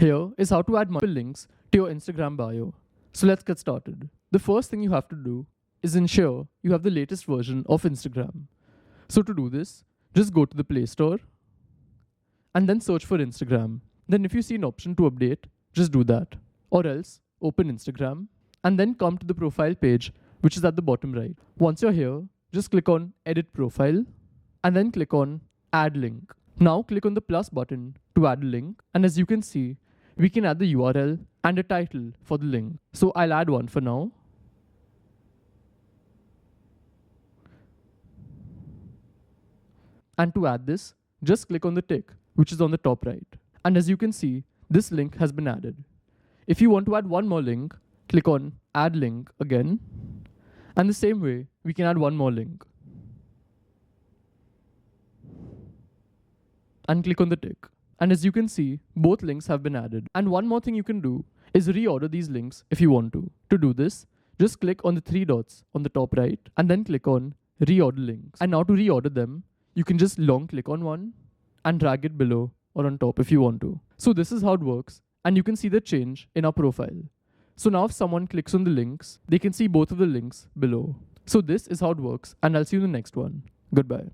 Here is how to add multiple links to your Instagram bio. So let's get started. The first thing you have to do is ensure you have the latest version of Instagram. So to do this, just go to the Play Store and then search for Instagram. Then if you see an option to update, just do that. Or else, open Instagram and then come to the profile page, which is at the bottom right. Once you're here, just click on Edit Profile and then click on Add Link. Now click on the plus button to add a link, and as you can see, we can add the URL and a title for the link. So I'll add one for now. And to add this, just click on the tick, which is on the top right. And as you can see, this link has been added. If you want to add one more link, click on Add Link again. And the same way, we can add one more link. And click on the tick. And as you can see, both links have been added. And one more thing you can do is reorder these links if you want to. To do this, just click on the three dots on the top right and then click on Reorder Links. And now to reorder them, you can just long click on one and drag it below or on top if you want to. So this is how it works, and you can see the change in our profile. So now if someone clicks on the links, they can see both of the links below. So this is how it works, and I'll see you in the next one. Goodbye.